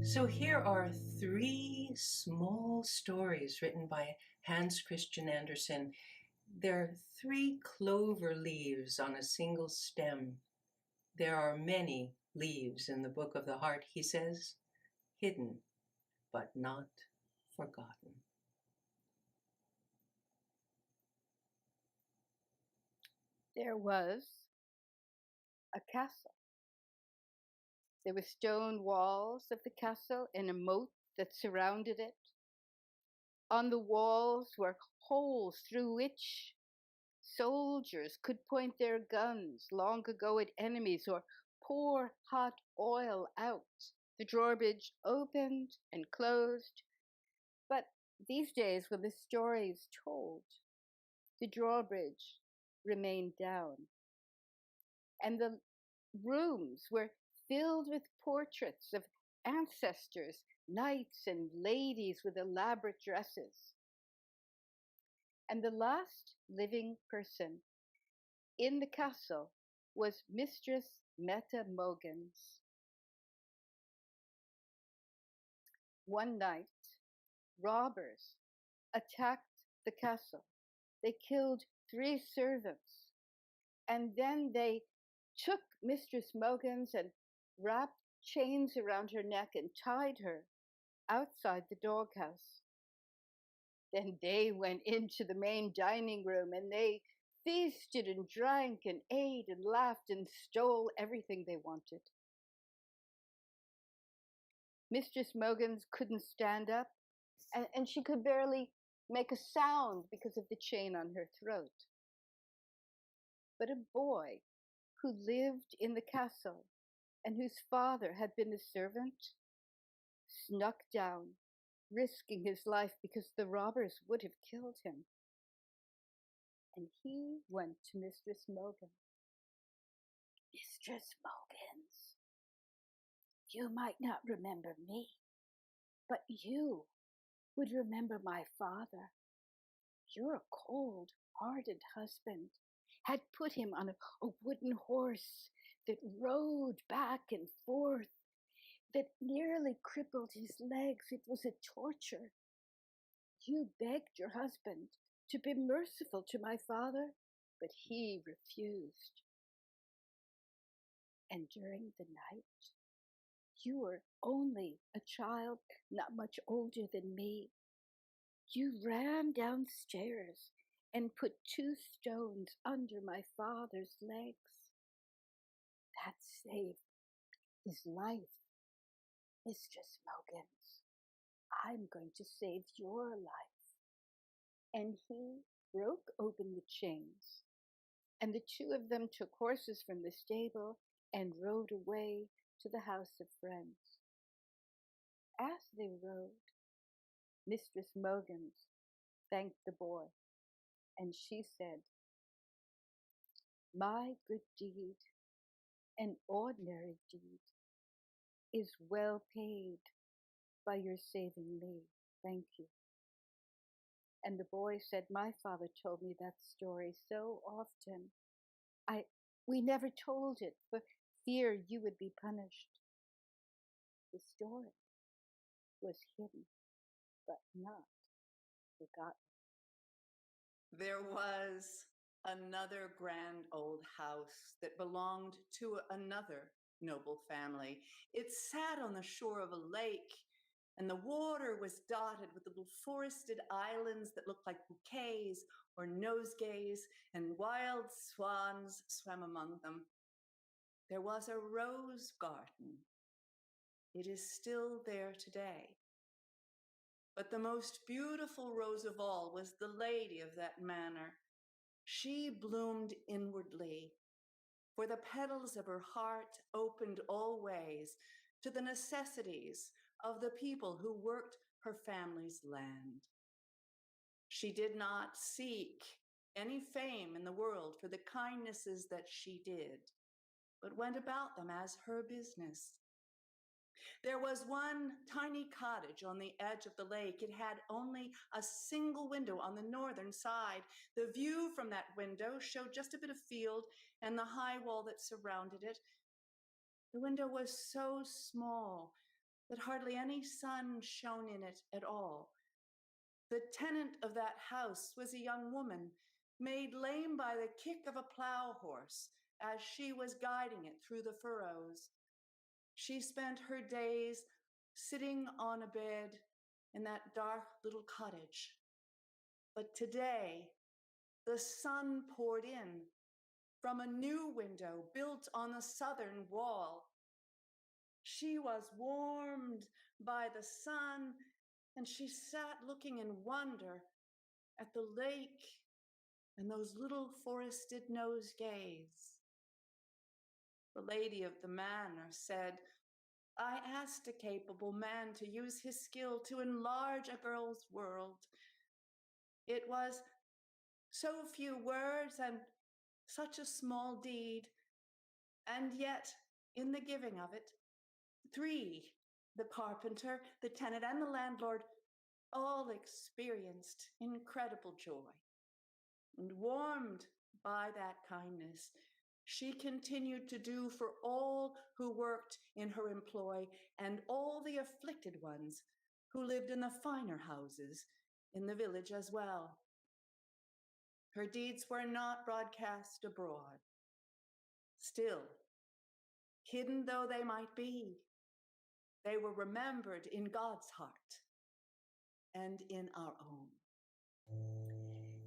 So here are three small stories written by Hans Christian Andersen. They're three clover leaves on a single stem. There are many leaves in the book of the heart, he says, hidden but not forgotten. There was a castle. There were stone walls of the castle and a moat that surrounded it. On the walls were holes through which soldiers could point their guns long ago at enemies or pour hot oil out. The drawbridge opened and closed, but these days when the story is told, the drawbridge remained down. And the rooms were filled with portraits of ancestors, knights and ladies with elaborate dresses. And the last living person in the castle was Mistress Meta Mogans. One night, robbers attacked the castle. They killed 3 servants, and then they took Mistress Mogans and wrapped chains around her neck and tied her outside the doghouse. Then they went into the main dining room and they feasted and drank and ate and laughed and stole everything they wanted. Mistress Mogans couldn't stand up and she could barely make a sound because of the chain on her throat. But a boy who lived in the castle and whose father had been a servant snuck down, risking his life because the robbers would have killed him. And he went to Mistress Mogans. Mistress Mogans, you might not remember me, but you would remember my father. Your cold-hearted husband had put him on a wooden horse that rode back and forth, that nearly crippled his legs. It was a torture. You begged your husband to be merciful to my father, but he refused. And during the night, you were only a child, not much older than me. You ran downstairs and put 2 stones under my father's legs. That saved his life. Mistress Mogans, I'm going to save your life. And he broke open the chains, and the 2 of them took horses from the stable and rode away to the house of friends. As they rode, Mistress Mogans thanked the boy, and she said, my good deed, an ordinary deed, is well paid by your saving me. Thank you. And the boy said, my father told me that story so often. We never told it for fear you would be punished. The story was hidden, but not forgotten. There was another grand old house that belonged to another noble family. It sat on the shore of a lake, and the water was dotted with little forested islands that looked like bouquets or nosegays, and wild swans swam among them. There was a rose garden. It is still there today. But the most beautiful rose of all was the lady of that manor. She bloomed inwardly, for the petals of her heart opened all ways to the necessities of the people who worked her family's land. She did not seek any fame in the world for the kindnesses that she did, but went about them as her business. There was one tiny cottage on the edge of the lake. It had only a single window on the northern side. The view from that window showed just a bit of field and the high wall that surrounded it. The window was so small that hardly any sun shone in it at all. The tenant of that house was a young woman, made lame by the kick of a plow horse as she was guiding it through the furrows. She spent her days sitting on a bed in that dark little cottage. But today, the sun poured in from a new window built on the southern wall. She was warmed by the sun, and she sat looking in wonder at the lake and those little forested nosegays. The lady of the manor said, "I asked a capable man to use his skill to enlarge a girl's world. It was so few words and such a small deed, and yet in the giving of it, three, the carpenter, the tenant, and the landlord, all experienced incredible joy. And warmed by that kindness, she continued to do for all who worked in her employ and all the afflicted ones who lived in the finer houses in the village as well. Her deeds were not broadcast abroad. Still, hidden though they might be, they were remembered in God's heart and in our own."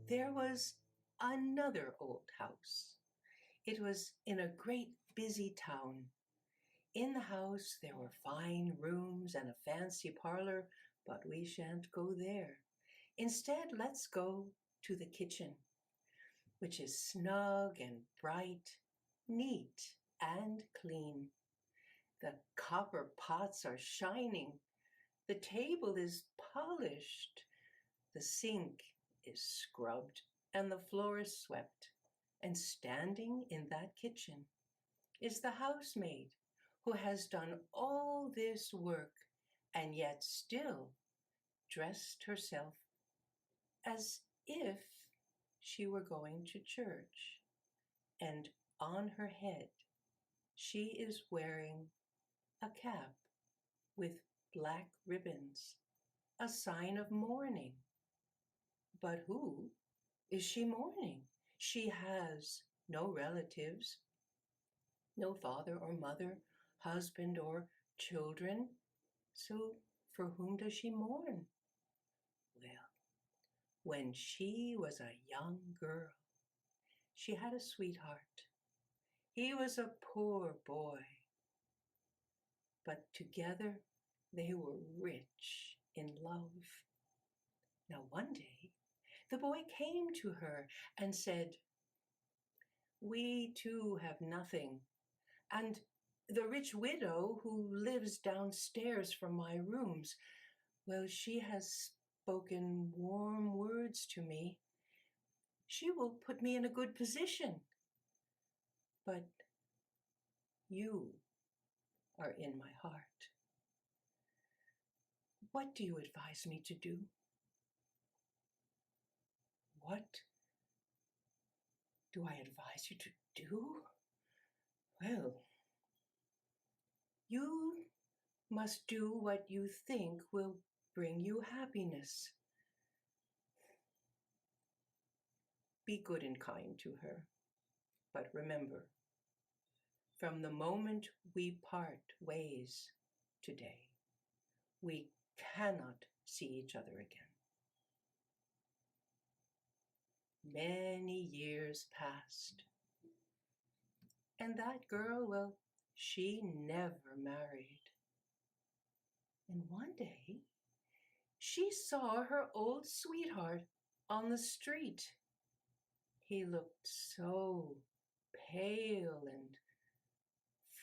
There was another old house. It was in a great busy town. In the house there were fine rooms and a fancy parlor, but we shan't go there. Instead, let's go to the kitchen, which is snug and bright, neat and clean. The copper pots are shining. The table is polished. The sink is scrubbed and the floor is swept. And standing in that kitchen is the housemaid who has done all this work and yet still dressed herself as if she were going to church. And on her head, she is wearing a cap with black ribbons, a sign of mourning. But who is she mourning? She has no relatives, no father or mother, husband or children. So for whom does she mourn? Well, when she was a young girl, she had a sweetheart. He was a poor boy, but together they were rich in love. Now one day, the boy came to her and said, "We too have nothing, and the rich widow who lives downstairs from my rooms, well, she has spoken warm words to me. She will put me in a good position. But you are in my heart. What do you advise me to do?" What do I advise you to do? Well, you must do what you think will bring you happiness. Be good and kind to her. But remember, from the moment we part ways today, we cannot see each other again. Many years passed, and that girl, well, she never married. And one day, she saw her old sweetheart on the street. He looked so pale and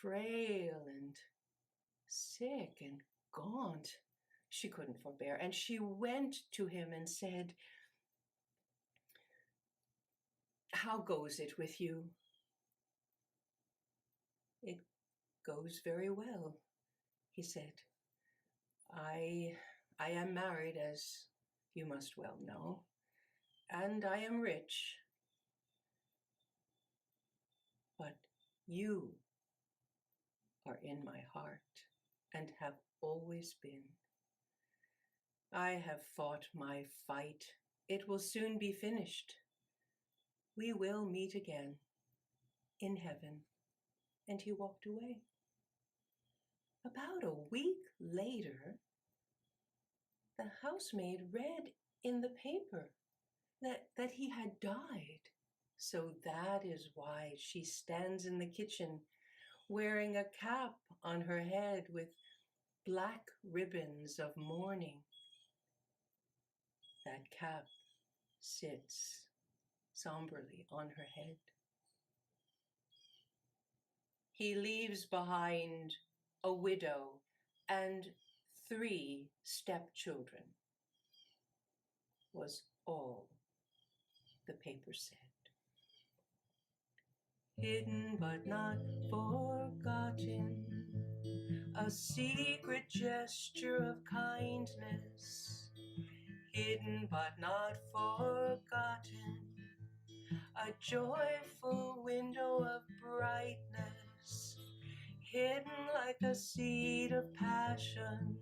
frail and sick and gaunt. She couldn't forbear, and she went to him and said, "How goes it with you?" "It goes very well," he said. I am married, as you must well know, and I am rich. But you are in my heart. and have always been. I have fought my fight. It will soon be finished. We will meet again in heaven. And he walked away. About a week later, the housemaid read in the paper that he had died. So that is why she stands in the kitchen wearing a cap on her head with black ribbons of mourning. That cap sits somberly on her head. He leaves behind a widow and 3 stepchildren, was all the paper said. Hidden but not forgotten, a secret gesture of kindness. Hidden but not forgotten, a joyful window of brightness. Hidden like a seed of passion,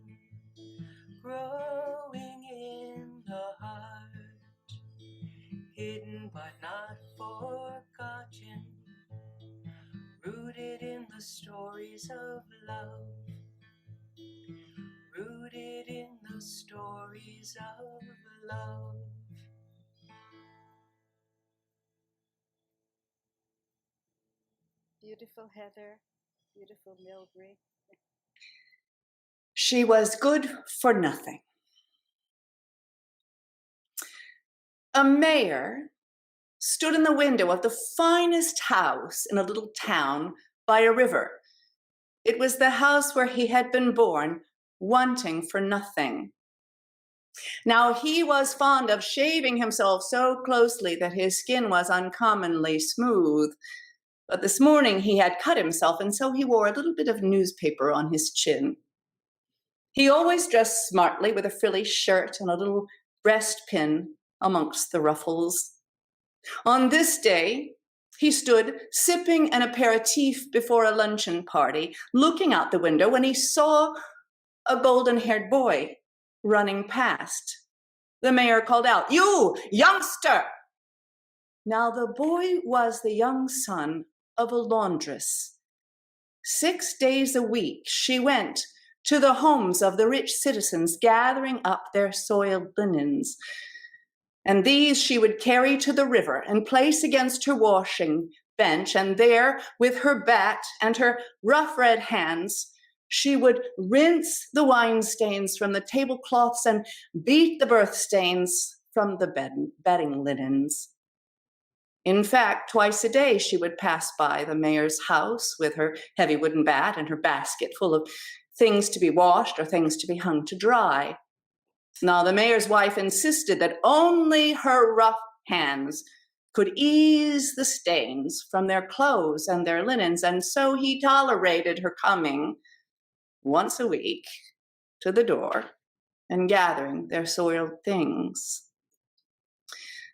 growing in the heart. Hidden but not forgotten, rooted in the stories of love. Rooted in the stories of love. Beautiful Heather, beautiful Milbury. She was good for nothing. A mayor stood in the window of the finest house in a little town by a river. It was the house where he had been born, wanting for nothing. Now, he was fond of shaving himself so closely that his skin was uncommonly smooth. But this morning he had cut himself, and so he wore a little bit of newspaper on his chin. He always dressed smartly with a frilly shirt and a little breastpin amongst the ruffles. On this day, he stood sipping an aperitif before a luncheon party, looking out the window when he saw a golden-haired boy running past. The mayor called out, "You, youngster!" Now the boy was the young son of a laundress. 6 days a week she went to the homes of the rich citizens, gathering up their soiled linens. And these she would carry to the river and place against her washing bench, and there, with her bat and her rough red hands, she would rinse the wine stains from the tablecloths and beat the birth stains from the bedding linens. In fact, twice a day she would pass by the mayor's house with her heavy wooden bat and her basket full of things to be washed or things to be hung to dry. Now, the mayor's wife insisted that only her rough hands could ease the stains from their clothes and their linens, and so he tolerated her coming once a week to the door and gathering their soiled things.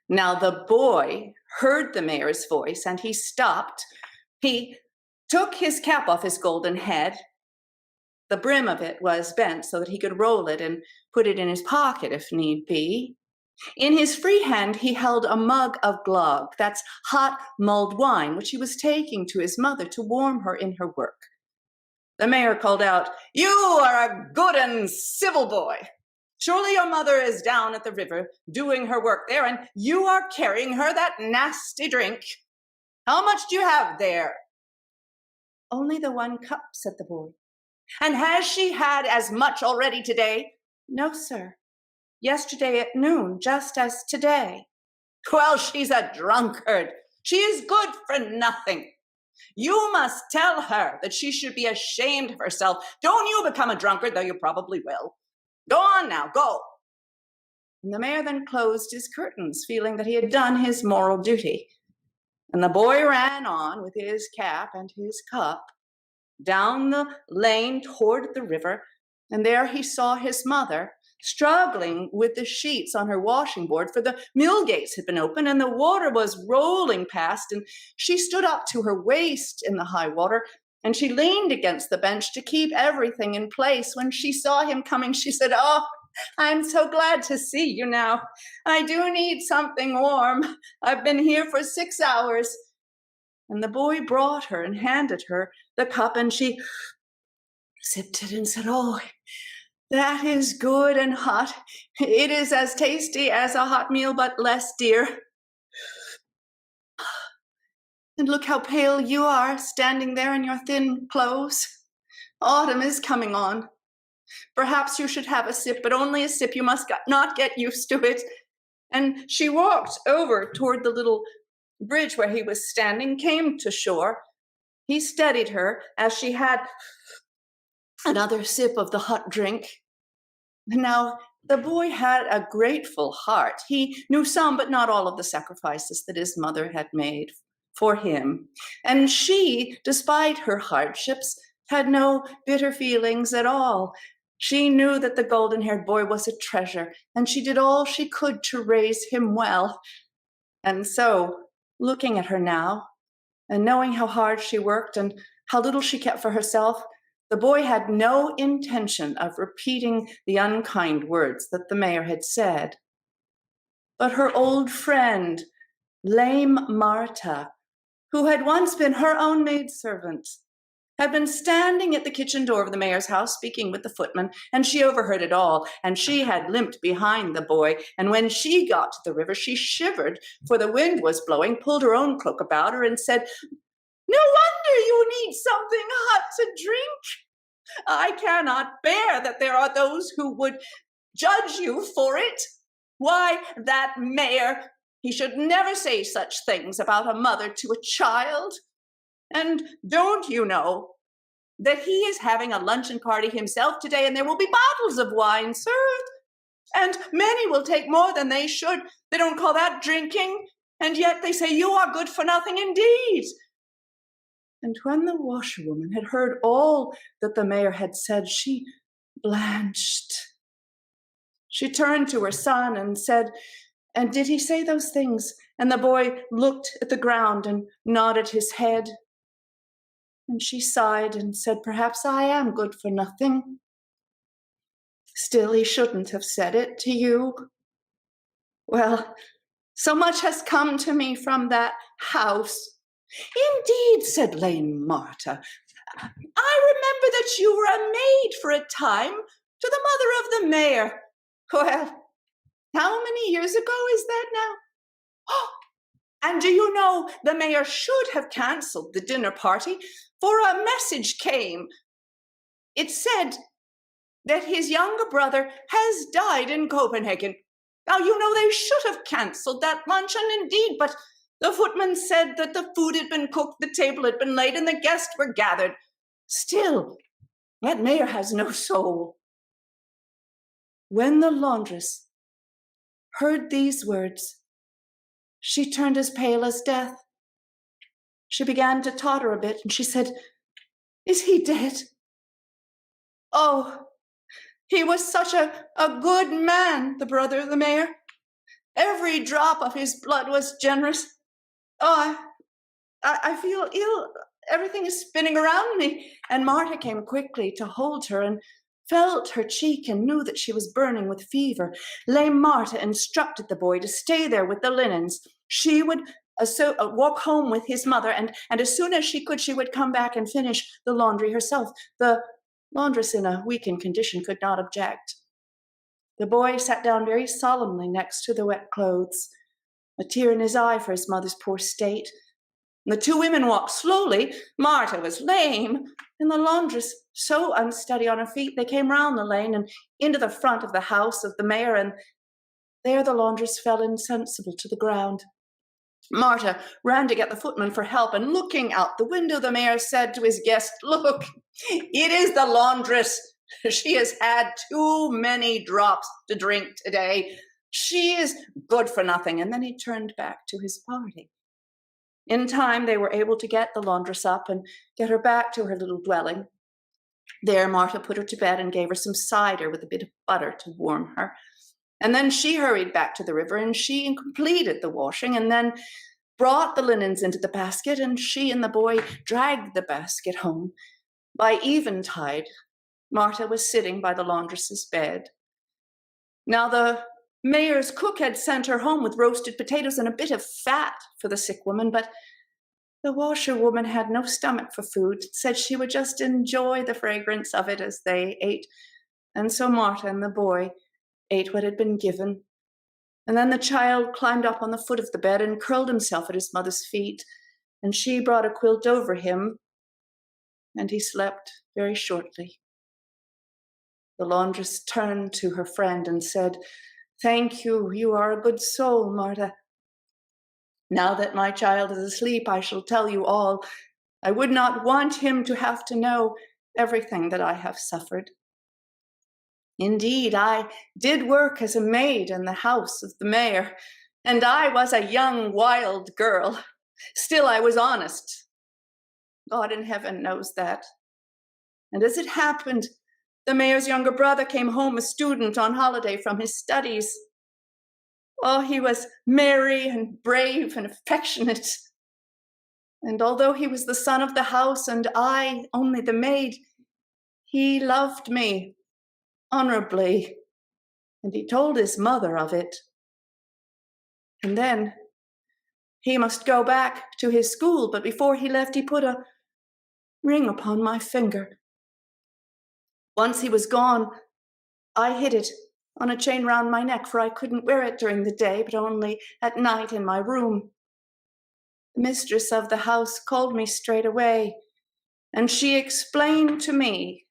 Now, the boy heard the mayor's voice, and he stopped. He took his cap off his golden head. The brim of it was bent so that he could roll it and put it in his pocket if need be. In his free hand, he held a mug of glögg, that's hot mulled wine, which he was taking to his mother to warm her in her work. The mayor called out, "You are a good and civil boy. Surely your mother is down at the river doing her work there, and you are carrying her that nasty drink. How much do you have there?" "Only the 1 cup," said the boy. "And has she had as much already today?" "No, sir. Yesterday at noon, just as today." "Well, she's a drunkard. She is good for nothing. You must tell her that she should be ashamed of herself. Don't you become a drunkard, though you probably will. Go on now, go." And the mayor then closed his curtains, feeling that he had done his moral duty. And the boy ran on with his cap and his cup down the lane toward the river, and there he saw his mother struggling with the sheets on her washing board, for the mill gates had been open and the water was rolling past, and she stood up to her waist in the high water, and she leaned against the bench to keep everything in place. When she saw him coming, she said, "Oh, I'm so glad to see you now. I do need something warm. I've been here for 6 hours." And the boy brought her and handed her the cup, and she sipped it and said, "Oh, that is good and hot. It is as tasty as a hot meal, but less dear. And look how pale you are, standing there in your thin clothes. Autumn is coming on. Perhaps you should have a sip, but only a sip. You must not get used to it." And she walked over toward the little bridge where he was standing, came to shore. He steadied her as she had another sip of the hot drink. Now, the boy had a grateful heart. He knew some, but not all of the sacrifices that his mother had made for him. And she, despite her hardships, had no bitter feelings at all. She knew that the golden-haired boy was a treasure, and she did all she could to raise him well. And so, looking at her now, and knowing how hard she worked and how little she kept for herself, the boy had no intention of repeating the unkind words that the mayor had said. But her old friend, lame Marta, who had once been her own maidservant, had been standing at the kitchen door of the mayor's house speaking with the footman, and she overheard it all, and she had limped behind the boy, and when she got to the river, she shivered, for the wind was blowing, pulled her own cloak about her, and said, "No wonder you need something hot to drink. I cannot bear that there are those who would judge you for it. Why, that mayor, he should never say such things about a mother to a child. And don't you know that he is having a luncheon party himself today, and there will be bottles of wine served, and many will take more than they should. They don't call that drinking, and yet they say you are good for nothing indeed." And when the washerwoman had heard all that the mayor had said, she blanched. She turned to her son and said, "And did he say those things?" And the boy looked at the ground and nodded his head. And she sighed and said, "Perhaps I am good for nothing. Still, he shouldn't have said it to you. Well, so much has come to me from that house." "Indeed," said lame Marta. "I remember that you were a maid for a time to the mother of the mayor. Well, how many years ago is that now? Oh, and do you know the mayor should have cancelled the dinner party, for a message came. It said that his younger brother has died in Copenhagen. Now, you know, they should have cancelled that luncheon indeed, but the footman said that the food had been cooked, the table had been laid, and the guests were gathered. Still, that mayor has no soul." When the laundress heard these words, she turned as pale as death. She began to totter a bit, and she said, "Is he dead? Oh, he was such a good man, the brother of the mayor. Every drop of his blood was generous. Oh, I feel ill. Everything is spinning around me." And Marta came quickly to hold her and felt her cheek and knew that she was burning with fever. Lame Marta instructed the boy to stay there with the linens. She would walk home with his mother, and as soon as she would come back and finish the laundry herself. The laundress, in a weakened condition, could not object. The boy sat down very solemnly next to the wet clothes, a tear in his eye for his mother's poor state. The two women walked slowly. Marta was lame, and the laundress so unsteady on her feet. They came round the lane and into the front of the house of the mayor, and there the laundress fell insensible to the ground. Marta ran to get the footman for help, and looking out the window, the mayor said to his guest, "Look, it is the laundress. She has had too many drops to drink today. She is good for nothing." And then he turned back to his party. In time, they were able to get the laundress up and get her back to her little dwelling. There, Marta put her to bed and gave her some cider with a bit of butter to warm her. And then she hurried back to the river, and she completed the washing, and then brought the linens into the basket, and she and the boy dragged the basket home. By eventide, Marta was sitting by the laundress's bed. Now the mayor's cook had sent her home with roasted potatoes and a bit of fat for the sick woman, but the washerwoman had no stomach for food, said she would just enjoy the fragrance of it as they ate. And so Marta and the boy ate what had been given. And then the child climbed up on the foot of the bed and curled himself at his mother's feet, and she brought a quilt over him, and he slept very shortly. The laundress turned to her friend and said, "Thank you, you are a good soul, Marta. Now that my child is asleep, I shall tell you all. I would not want him to have to know everything that I have suffered. Indeed, I did work as a maid in the house of the mayor, and I was a young, wild girl. Still, I was honest. God in heaven knows that. And as it happened, the mayor's younger brother came home a student on holiday from his studies. Oh, he was merry and brave and affectionate. And although he was the son of the house and I only the maid, he loved me honorably, and he told his mother of it. And then he must go back to his school, but before he left, he put a ring upon my finger. Once he was gone, I hid it on a chain round my neck, for I couldn't wear it during the day, but only at night in my room. The mistress of the house called me straight away, and she explained to me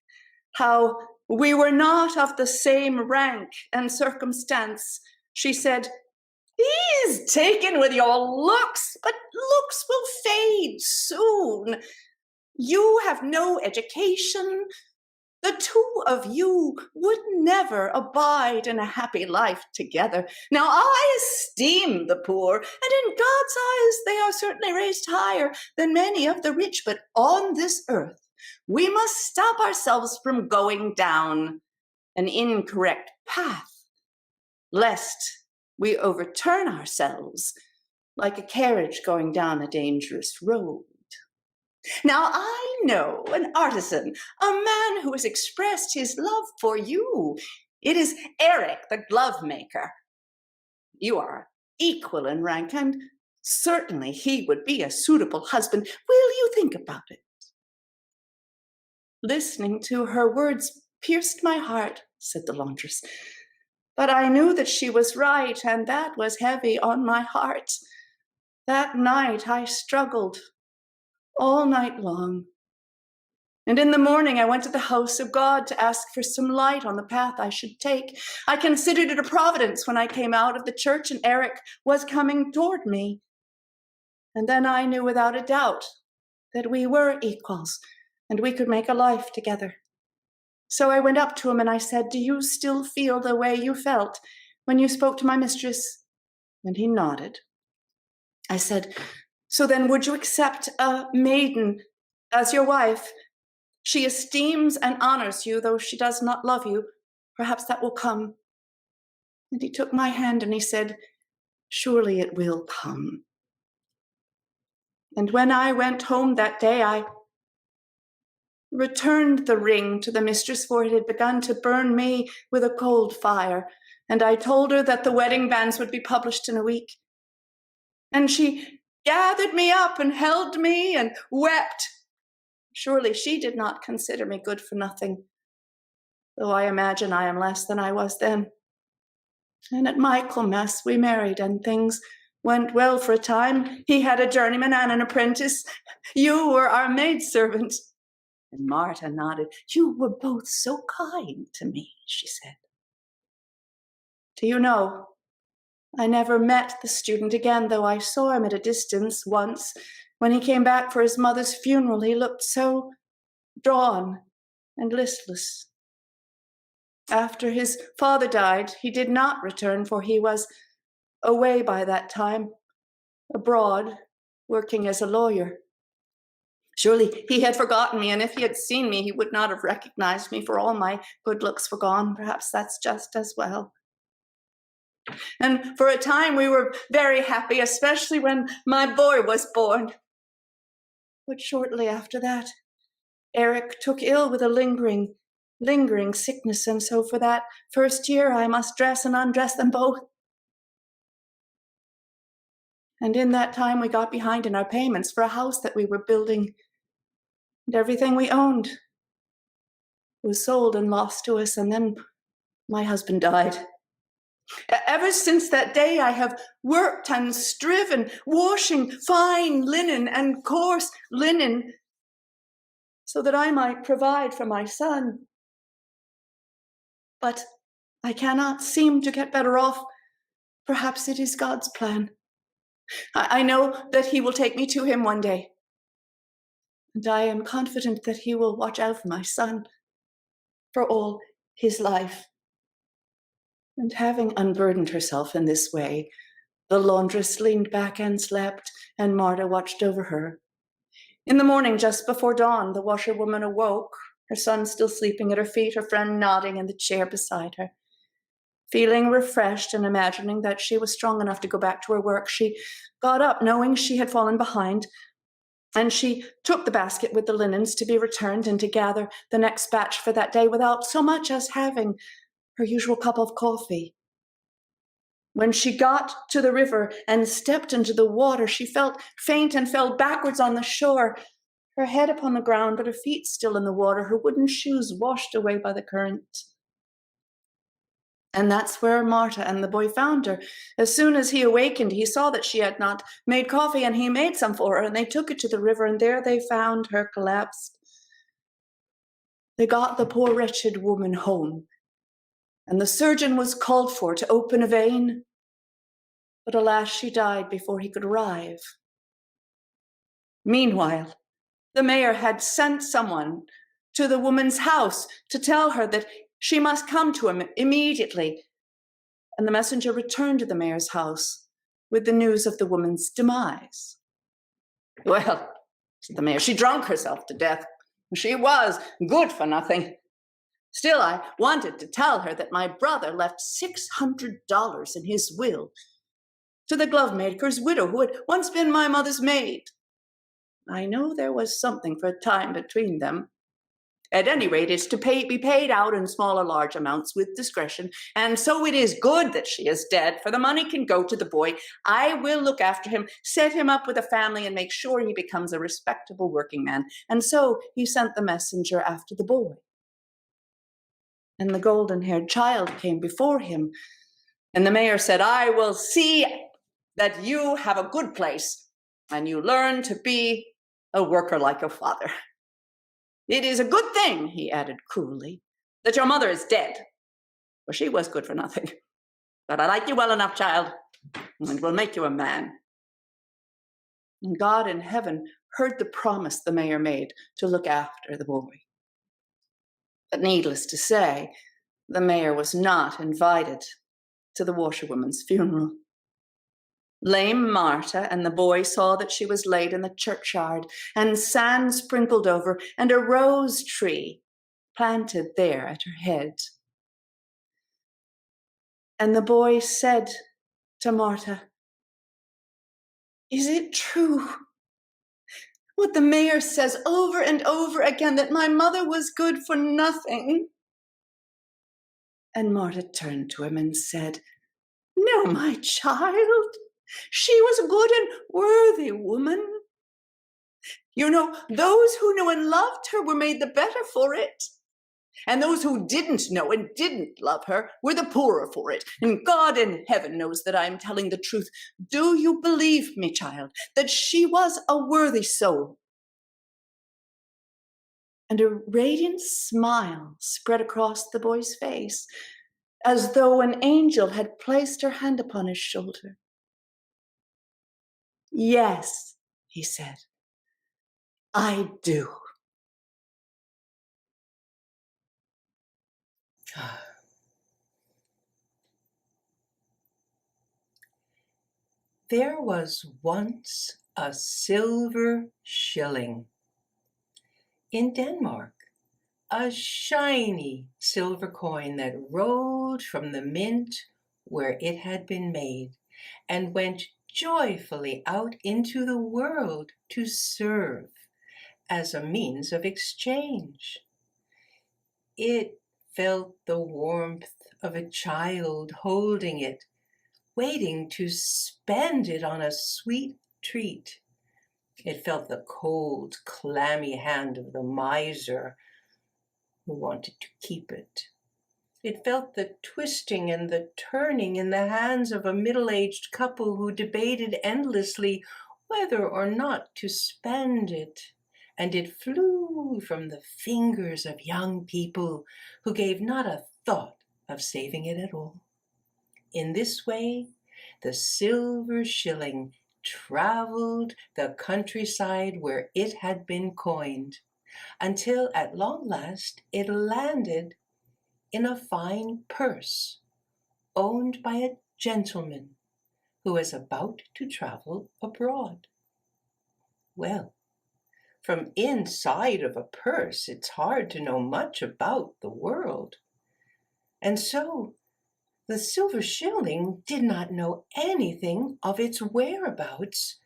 how we were not of the same rank and circumstance. She said, "He is taken with your looks, but looks will fade soon. You have no education. The two of you would never abide in a happy life together. Now, I esteem the poor, and in God's eyes they are certainly raised higher than many of the rich, but on this earth we must stop ourselves from going down an incorrect path, lest we overturn ourselves like a carriage going down a dangerous road. Now, I know an artisan, a man who has expressed his love for you. It is Eric, the glove maker. You are equal in rank, and certainly he would be a suitable husband. Will you think about it?" Listening to her words pierced my heart, said the laundress. But I knew that she was right, and that was heavy on my heart. That night I struggled all night long. And in the morning I went to the house of God to ask for some light on the path I should take. I considered it a providence when I came out of the church and Eric was coming toward me. And then I knew without a doubt that we were equals and we could make a life together. So I went up to him and I said, "Do you still feel the way you felt when you spoke to my mistress?" And he nodded. I said, "So then would you accept a maiden as your wife? She esteems and honors you, though she does not love you. Perhaps that will come." And he took my hand and he said, "Surely it will come." And when I went home that day, I returned the ring to the mistress, for it had begun to burn me with a cold fire. And I told her that the wedding banns would be published in a week. And she gathered me up and held me and wept. Surely she did not consider me good for nothing, though I imagine I am less than I was then. And at Michaelmas we married, and things went well for a time. He had a journeyman and an apprentice. You were our maidservant. And Marta nodded. "You were both so kind to me," she said. Do you know, I never met the student again, though I saw him at a distance once. When he came back for his mother's funeral, he looked so drawn and listless. After his father died, he did not return, for he was away by that time, abroad, working as a lawyer. Surely he had forgotten me, and if he had seen me, he would not have recognized me, for all my good looks were gone. Perhaps that's just as well. And for a time we were very happy, especially when my boy was born. But shortly after that, Eric took ill with a lingering sickness, and so for that first year I must dress and undress them both. And in that time we got behind in our payments for a house that we were building, and everything we owned was sold and lost to us, and then my husband died. Ever since that day, I have worked and striven, washing fine linen and coarse linen, so that I might provide for my son. But I cannot seem to get better off. Perhaps it is God's plan. I know that He will take me to Him one day, and I am confident that He will watch out for my son for all his life. And having unburdened herself in this way, the laundress leaned back and slept, and Marta watched over her. In the morning, just before dawn, the washerwoman awoke, her son still sleeping at her feet, her friend nodding in the chair beside her. Feeling refreshed and imagining that she was strong enough to go back to her work, she got up, knowing she had fallen behind, and she took the basket with the linens to be returned and to gather the next batch for that day without so much as having her usual cup of coffee. When she got to the river and stepped into the water, she felt faint and fell backwards on the shore, her head upon the ground, but her feet still in the water, her wooden shoes washed away by the current. And that's where Marta and the boy found her. As soon as he awakened, he saw that she had not made coffee, and he made some for her, and they took her to the river, and there they found her collapsed. They got the poor wretched woman home, and the surgeon was called for to open a vein. But alas, she died before he could arrive. Meanwhile, the mayor had sent someone to the woman's house to tell her that she must come to him immediately. And the messenger returned to the mayor's house with the news of the woman's demise. Well, said the mayor, she drank herself to death. She was good for nothing. Still, I wanted to tell her that my brother left $600 in his will to the glove maker's widow, who had once been my mother's maid. I know there was something for a time between them. At any rate, it's to be paid out in small or large amounts with discretion, and so it is good that she is dead, for the money can go to the boy. I will look after him, set him up with a family, and make sure he becomes a respectable working man. And so he sent the messenger after the boy. And the golden-haired child came before him, and the mayor said, I will see that you have a good place, and you learn to be a worker like your father. It is a good thing, he added cruelly, that your mother is dead, for she was good for nothing. But I like you well enough, child, and will make you a man. And God in heaven heard the promise the mayor made to look after the boy. But needless to say, the mayor was not invited to the washerwoman's funeral. Lame Marta and the boy saw that she was laid in the churchyard, and sand sprinkled over, and a rose tree planted there at her head. And the boy said to Marta, is it true what the mayor says over and over again, that my mother was good for nothing? And Marta turned to him and said, no, my child. She was a good and worthy woman. You know, those who knew and loved her were made the better for it. And those who didn't know and didn't love her were the poorer for it. And God in heaven knows that I am telling the truth. Do you believe me, child, that she was a worthy soul? And a radiant smile spread across the boy's face, as though an angel had placed her hand upon his shoulder. Yes, he said, I do. There was once a silver shilling. In Denmark, a shiny silver coin that rolled from the mint where it had been made and went joyfully out into the world to serve as a means of exchange. It felt the warmth of a child holding it, waiting to spend it on a sweet treat. It felt the cold, clammy hand of the miser who wanted to keep it. It felt the twisting and the turning in the hands of a middle-aged couple who debated endlessly whether or not to spend it. And it flew from the fingers of young people who gave not a thought of saving it at all. In this way, the silver shilling traveled the countryside where it had been coined, until at long last it landed in a fine purse owned by a gentleman who was about to travel abroad. Well, from inside of a purse, it's hard to know much about the world. And so the silver shilling did not know anything of its whereabouts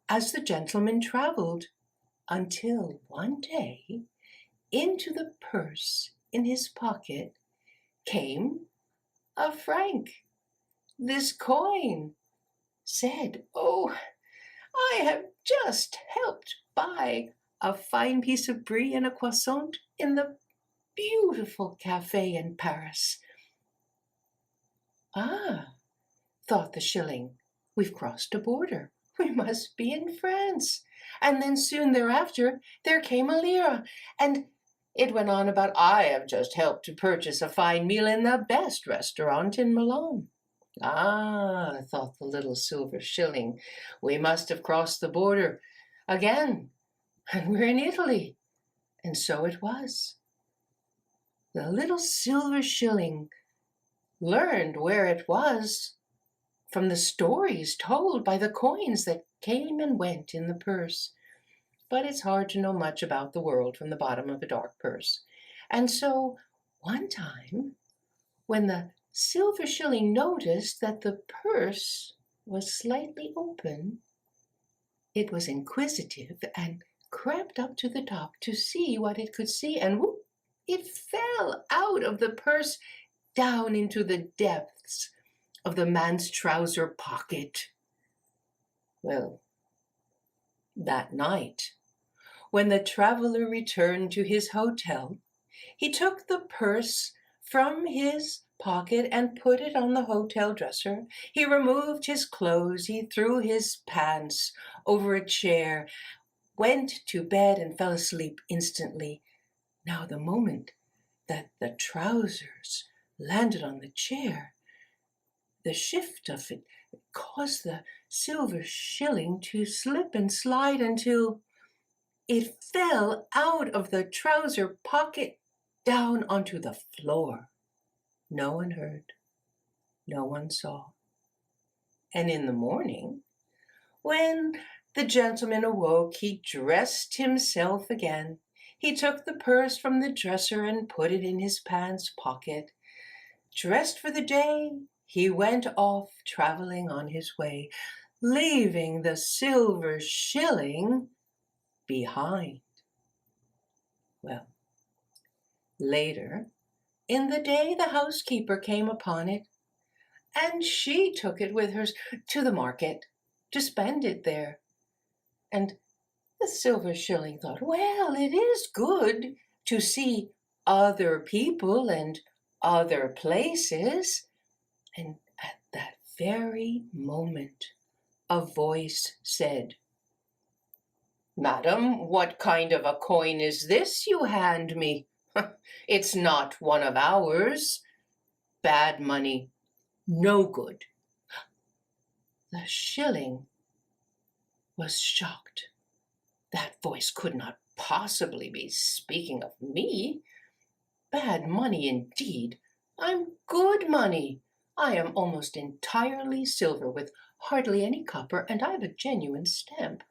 as the gentleman traveled, until one day into the purse in his pocket came a franc. This coin said, "Oh, I have just helped buy a fine piece of brie and a croissant in the beautiful cafe in Paris." "Ah," thought the shilling, "we've crossed a border. We must be in France." And then soon thereafter there came a lira, and it went on about, "I have just helped to purchase a fine meal in the best restaurant in Milan." "Ah," thought the little silver shilling, "we must have crossed the border again, and we're in Italy." And so it was. The little silver shilling learned where it was from the stories told by the coins that came and went in the purse. But it's hard to know much about the world from the bottom of a dark purse. And so one time, when the silver shilling noticed that the purse was slightly open, it was inquisitive and crept up to the top to see what it could see, and whoop, it fell out of the purse down into the depths of the man's trouser pocket. Well, that night, when the traveler returned to his hotel, he took the purse from his pocket and put it on the hotel dresser. He removed his clothes, he threw his pants over a chair, went to bed and fell asleep instantly. Now, the moment that the trousers landed on the chair, the shift of it caused the silver shilling to slip and slide until it fell out of the trouser pocket down onto the floor. No one heard, no one saw. And in the morning, when the gentleman awoke, he dressed himself again. He took the purse from the dresser and put it in his pants pocket. Dressed for the day, he went off traveling on his way, leaving the silver shilling behind. Well, later in the day, the housekeeper came upon it, and she took it with her to the market to spend it there. And the silver shilling thought, well, it is good to see other people and other places. And at that very moment, a voice said, "Madam, what kind of a coin is this you hand me? It's not one of ours. Bad money, no good." The shilling was shocked. That voice could not possibly be speaking of me. Bad money indeed. I'm good money. I am almost entirely silver with hardly any copper, and I have a genuine stamp.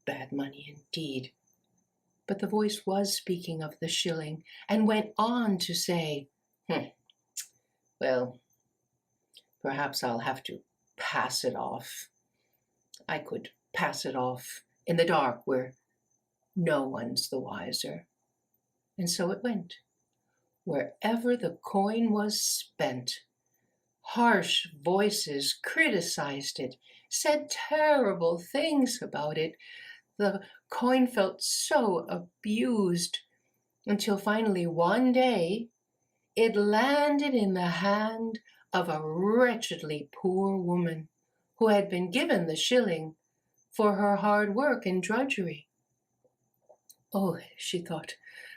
Bad money indeed. But the voice was speaking of the shilling, and went on to say, Well, Perhaps I'll have to pass it off. I could pass it off in the dark where no one's the wiser. And so it went. Wherever the coin was spent, harsh voices criticized it, said terrible things about it. The coin felt so abused until finally one day it landed in the hand of a wretchedly poor woman who had been given the shilling for her hard work and drudgery. Oh, she thought,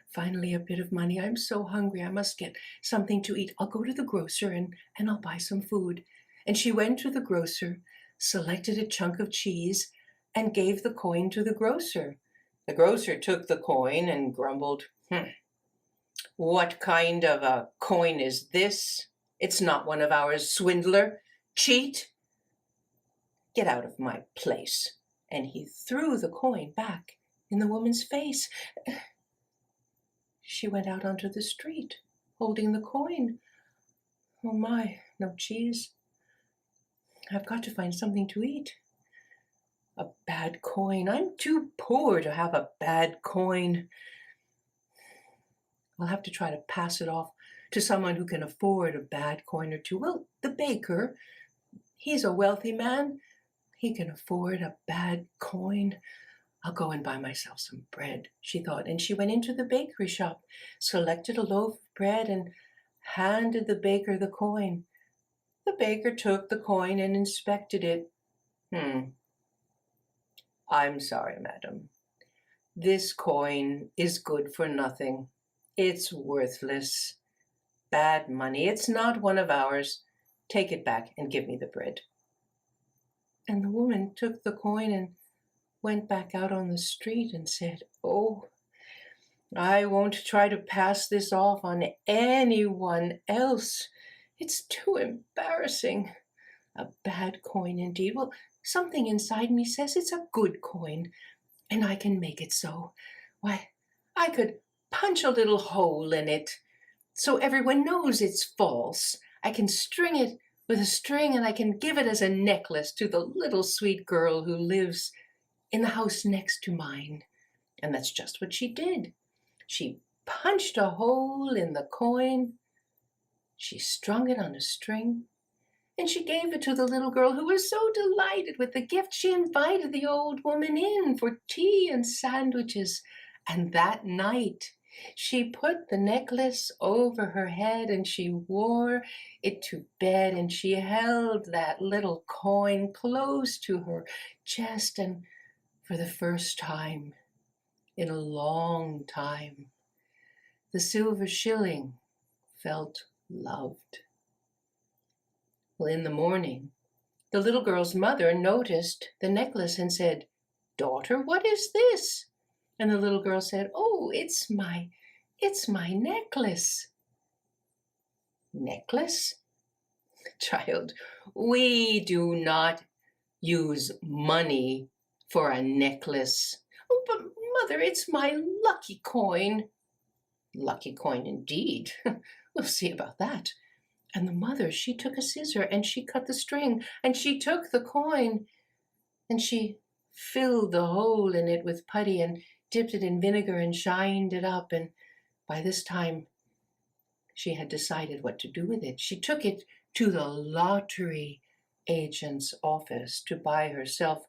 finally a bit of money. I'm so hungry. I must get something to eat. I'll go to the grocer and I'll buy some food. And she went to the grocer, selected a chunk of cheese, and gave the coin to the grocer. The grocer took the coin and grumbled, "What kind of a coin is this? It's not one of ours, swindler, cheat. Get out of my place." And he threw the coin back in the woman's face. She went out onto the street, holding the coin. Oh my, no cheese. I've got to find something to eat. A bad coin. I'm too poor to have a bad coin. I'll have to try to pass it off to someone who can afford a bad coin or two. Well, the baker, he's a wealthy man. He can afford a bad coin. I'll go and buy myself some bread, she thought, and she went into the bakery shop, selected a loaf of bread, and handed the baker the coin. The baker took the coin and inspected it. I'm sorry, madam. This coin is good for nothing. It's worthless. Bad money. It's not one of ours. Take it back and give me the bread. And the woman took the coin and went back out on the street and said, "Oh, I won't try to pass this off on anyone else. It's too embarrassing. A bad coin indeed. Well, something inside me says it's a good coin, and I can make it so. Why, I could punch a little hole in it so everyone knows it's false. I can string it with a string, and I can give it as a necklace to the little sweet girl who lives in the house next to mine." And that's just what she did. She punched a hole in the coin, she strung it on a string, and she gave it to the little girl, who was so delighted with the gift she invited the old woman in for tea and sandwiches. And that night she put the necklace over her head and she wore it to bed, and she held that little coin close to her chest, and for the first time in a long time, the silver shilling felt loved. Well, in the morning, the little girl's mother noticed the necklace and said, "Daughter, what is this?" And the little girl said, "Oh, it's my necklace." Necklace? Child, we do not use money for a necklace. "Oh, but mother, it's my lucky coin." Lucky coin indeed. We'll see about that. And the mother, she took a scissor and she cut the string, and she took the coin and she filled the hole in it with putty and dipped it in vinegar and shined it up. And by this time, she had decided what to do with it. She took it to the lottery agent's office to buy herself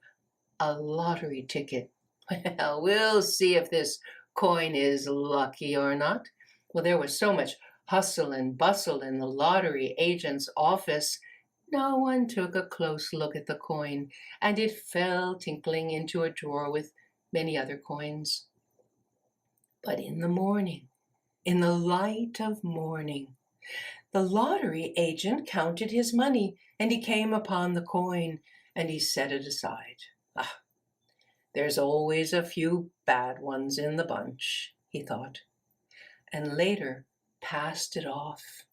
a lottery ticket. Well, we'll see if this coin is lucky or not. Well, there was so much hustle and bustle in the lottery agent's office, no one took a close look at the coin, and it fell tinkling into a drawer with many other coins. But in the morning, in the light of morning, the lottery agent counted his money, and he came upon the coin, and he set it aside. There's always a few bad ones in the bunch, he thought, and later passed it off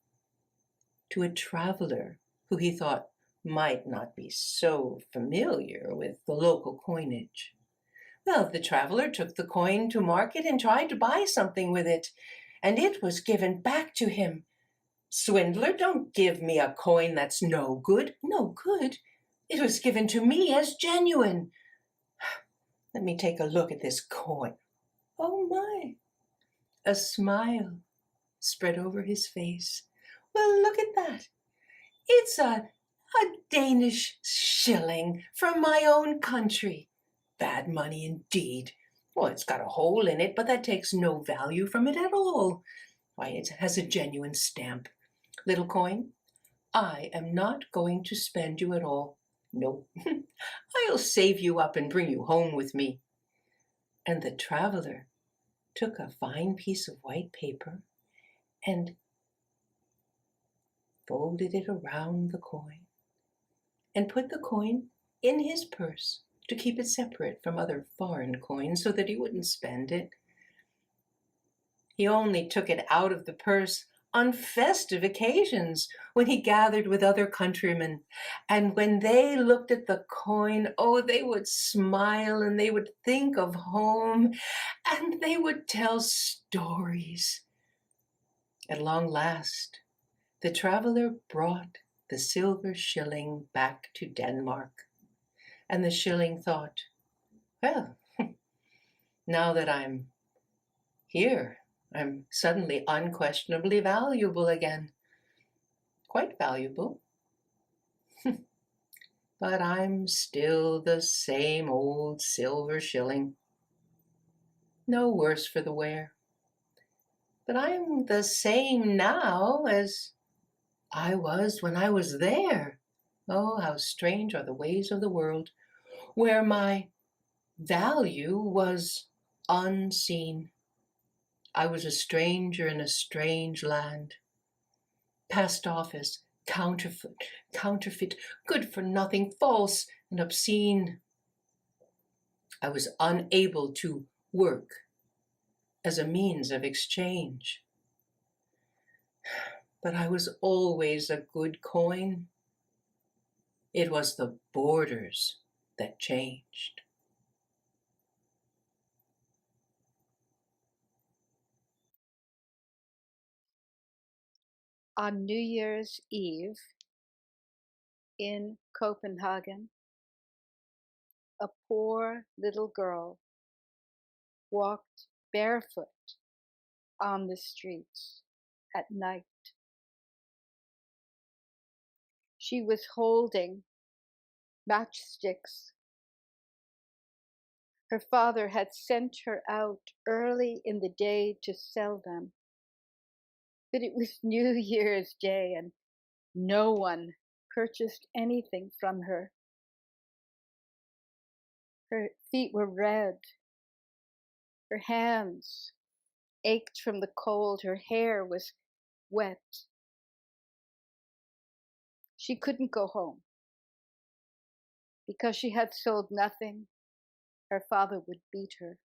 to a traveler who he thought might not be so familiar with the local coinage. Well, the traveler took the coin to market and tried to buy something with it, and it was given back to him Swindler, don't give me a coin that's no good. No good? It was given to me as genuine. Let me take a look at this coin. Oh my! A smile spread over his face. Well, look at that. It's a Danish shilling from my own country. Bad money indeed. Well, it's got a hole in it, but that takes no value from it at all. Why, it has a genuine stamp. Little coin, I am not going to spend you at all. No, I'll save you up and bring you home with me. And the traveler took a fine piece of white paper and folded it around the coin and put the coin in his purse to keep it separate from other foreign coins so that he wouldn't spend it. He only took it out of the purse on festive occasions when he gathered with other countrymen. And when they looked at the coin, oh, they would smile and they would think of home and they would tell stories. At long last, the traveler brought the silver shilling back to Denmark. And the shilling thought, well, now that I'm here, I'm suddenly unquestionably valuable again. Quite valuable. But I'm still the same old silver shilling. No worse for the wear. But I'm the same now as I was when I was there. Oh, how strange are the ways of the world, where my value was unseen. I was a stranger in a strange land, passed off as counterfeit, good for nothing, false and obscene. I was unable to work as a means of exchange. But I was always a good coin. It was the borders that changed. On New Year's Eve in Copenhagen, a poor little girl walked barefoot on the streets at night. She was holding matchsticks. Her father had sent her out early in the day to sell them. But it was New Year's Day and no one purchased anything from her. Her feet were red. Her hands ached from the cold. Her hair was wet. She couldn't go home. Because she had sold nothing, her father would beat her.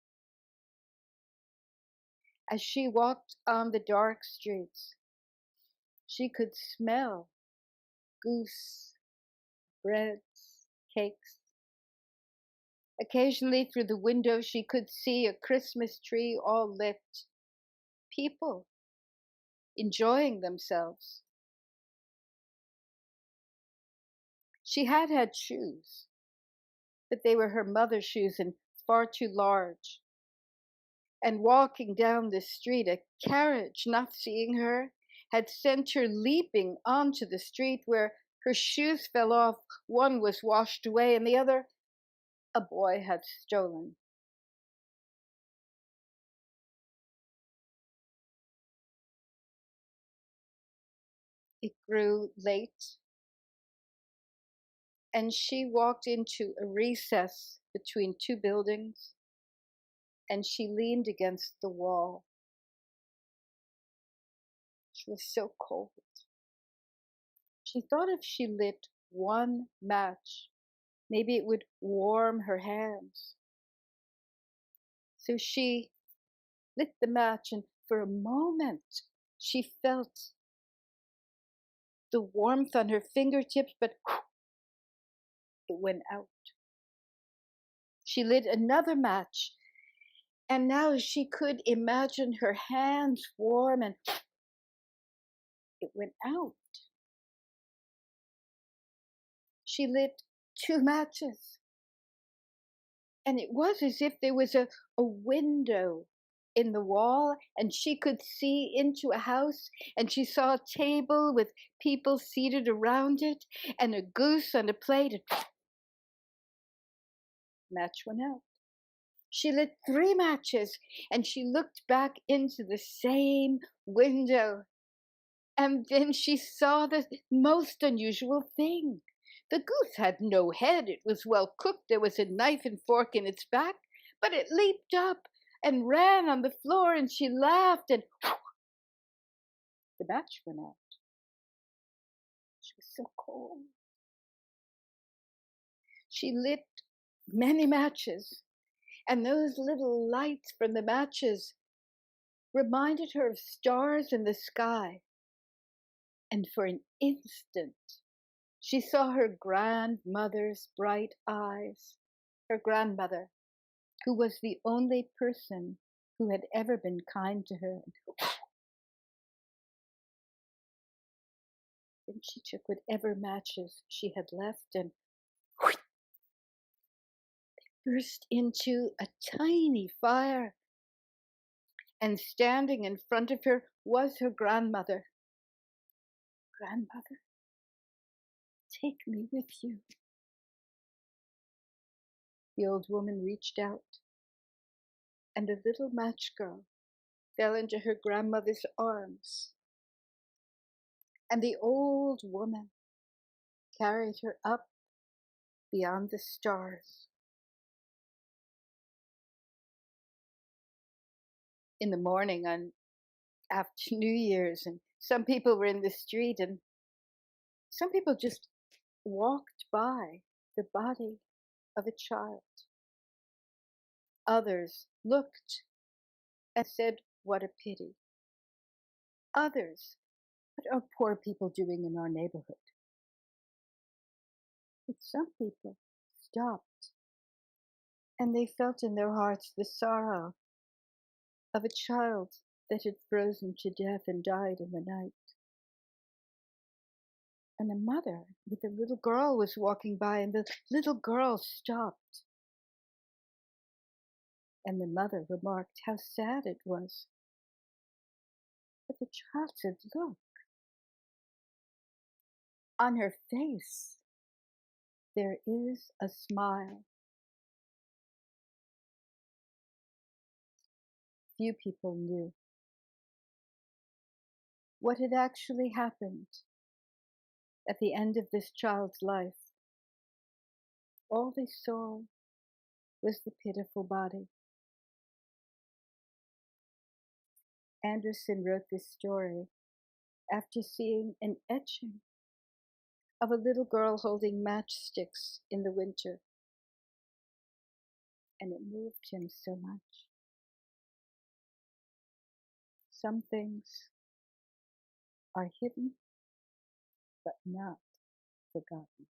As she walked on the dark streets, she could smell goose, breads, cakes. Occasionally through the window she could see a Christmas tree all lit. People enjoying themselves. She had had shoes, but they were her mother's shoes and far too large. And walking down the street, a carriage, not seeing her, had sent her leaping onto the street where her shoes fell off. One was washed away and the other a boy had stolen. It grew late, and she walked into a recess between two buildings, and she leaned against the wall. She was so cold. She thought if she lit one match, maybe it would warm her hands. So she lit the match, and for a moment she felt the warmth on her fingertips, but it went out. She lit another match, and now she could imagine her hands warm, and it went out. She lit 2 matches, and it was as if there was a window in the wall, and she could see into a house, and she saw a table with people seated around it, and a goose on a plate, and match went out. She lit 3 matches, and she looked back into the same window, and then she saw the most unusual thing. The goose had no head. It was well cooked. There was a knife and fork in its back, but it leaped up and ran on the floor, and she laughed, and the match went out. She was so cold. She lit many matches, and those little lights from the matches reminded her of stars in the sky. And for an instant, she saw her grandmother's bright eyes, her grandmother, who was the only person who had ever been kind to her. Then she took whatever matches she had left and they burst into a tiny fire. And standing in front of her was her grandmother. Grandmother, take me with you. The old woman reached out, and the little match girl fell into her grandmother's arms. And the old woman carried her up beyond the stars. In the morning after New Year's, and some people were in the street, and some people just walked by the body of a child. Others looked and said, "What a pity." Others, "What are poor people doing in our neighborhood?" But some people stopped, and they felt in their hearts the sorrow of a child that had frozen to death and died in the night. And a mother with a little girl was walking by, and the little girl stopped. And the mother remarked how sad it was. But the child said, "Look, on her face there is a smile." Few people knew what had actually happened at the end of this child's life. All they saw was the pitiful body. Andersen wrote this story after seeing an etching of a little girl holding matchsticks in the winter, and it moved him so much. Some things are hidden but not forgotten.